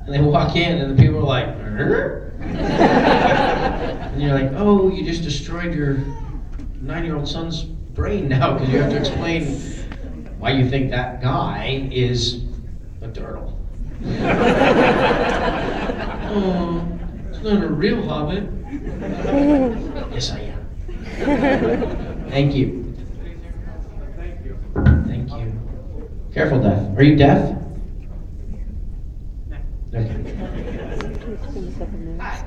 And they walk in, and the people are like, and you're like, oh, you just destroyed your 9-year-old son's brain now because you have to explain why you think that guy is a turtle. Oh, it's not a real hobbit. Yes, I am. Thank you. Thank you. Careful, deaf. Are you deaf? Okay. Hi.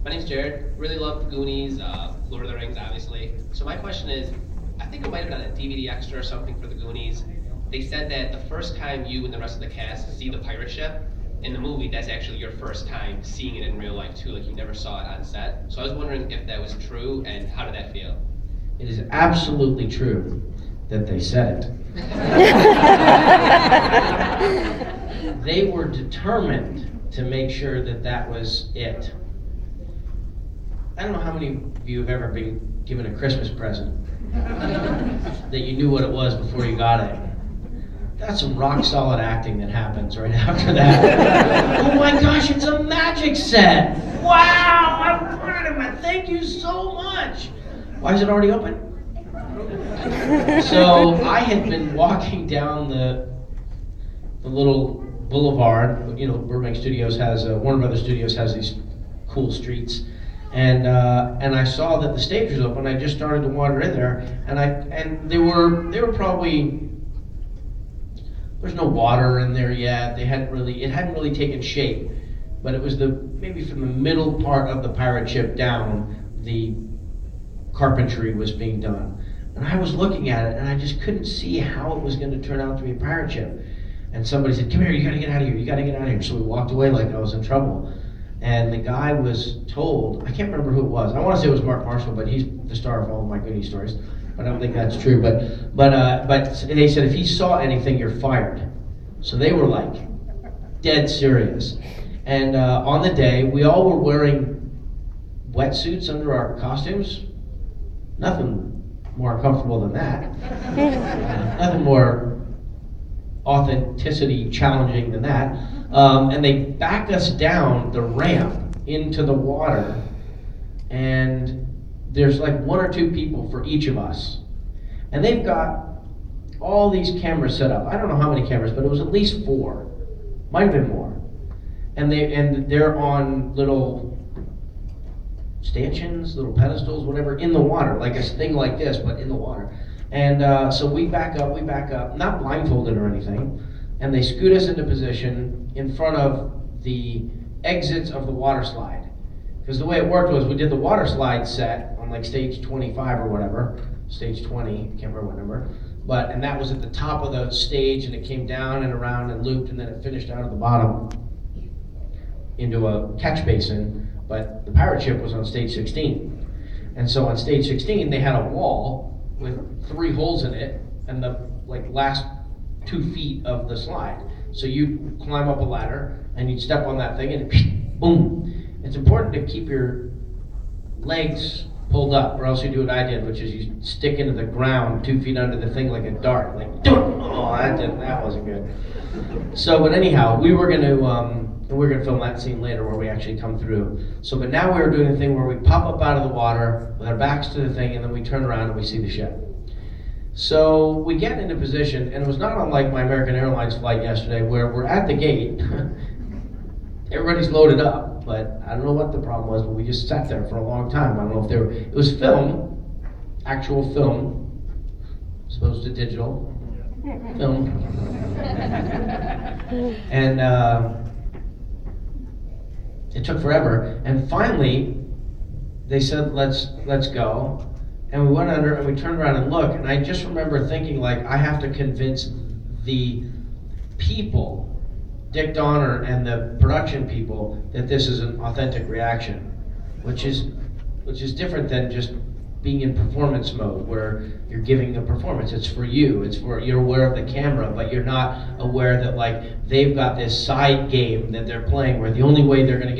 My name's Jared. Really love the Goonies, Lord of the Rings, obviously. So my question is, I think it might have been a DVD extra or something for the Goonies. They said that the first time you and the rest of the cast see the pirate ship in the movie, that's actually your first time seeing it in real life too, like you never saw it on set. So I was wondering if that was true, and how did that feel? It is absolutely true that they said it. They were determined to make sure that that was it. I don't know how many of you have ever been given a Christmas present that you knew what it was before you got it. That's some rock solid acting that happens right after that. Oh my gosh, it's a magic set! Wow, I'm proud of it. Thank you so much. Why is it already open? So I had been walking down the little boulevard. You know, Burbank Studios has Warner Brothers Studios has these cool streets, and I saw that the stage was open. I just started to wander in there, and they were probably. There's no water in there yet. It hadn't really taken shape, but it was maybe from the middle part of the pirate ship down, the carpentry was being done. And I was looking at it, and I just couldn't see how it was going to turn out to be a pirate ship. And somebody said, come here, you got to get out of here, you got to get out of here. So we walked away like I was in trouble. And the guy was told, I can't remember who it was. I want to say it was Mark Marshall, but he's the star of all of my Goonies stories. I don't think that's true, but they said if he saw anything, you're fired. So they were like dead serious. And on the day, we all were wearing wetsuits under our costumes. Nothing more comfortable than that. Nothing more authenticity challenging than that. And they backed us down the ramp into the water, and there's like 1 or 2 people for each of us. And they've got all these cameras set up. I don't know how many cameras, but it was at least 4. Might have been more. And they're on little stanchions, little pedestals, whatever, in the water, like a thing like this, but in the water. And so we back up, not blindfolded or anything, and they scoot us into position in front of the exits of the water slide. Because the way it worked was we did the water slide set on like stage 25 or whatever, stage 20, can't remember what number, and that was at the top of the stage, and it came down and around and looped, and then it finished out at the bottom into a catch basin, but the pirate ship was on stage 16. And so on stage 16, they had a wall with 3 holes in it, and the last 2 feet of the slide. So you'd climb up a ladder, and you'd step on that thing, and boom. It's important to keep your legs pulled up, or else you do what I did, which is you stick into the ground 2 feet under the thing like a dart. Oh, that wasn't good. So, but anyhow, we were gonna film that scene later where we actually come through. So, but now we were doing the thing where we pop up out of the water with our backs to the thing, and then we turn around and we see the ship. So we get into position, and it was not unlike my American Airlines flight yesterday, where we're at the gate. Everybody's loaded up, but I don't know what the problem was, but we just sat there for a long time. I don't know if it was film, actual film, opposed to digital film. And it took forever, and finally they said, let's go. And we went under, and we turned around and looked, and I just remember thinking, I have to convince the people, Dick Donner and the production people, that this is an authentic reaction, which is different than just being in performance mode where you're giving a performance. It's for you. You're aware of the camera, but you're not aware that they've got this side game that they're playing where the only way they're going to get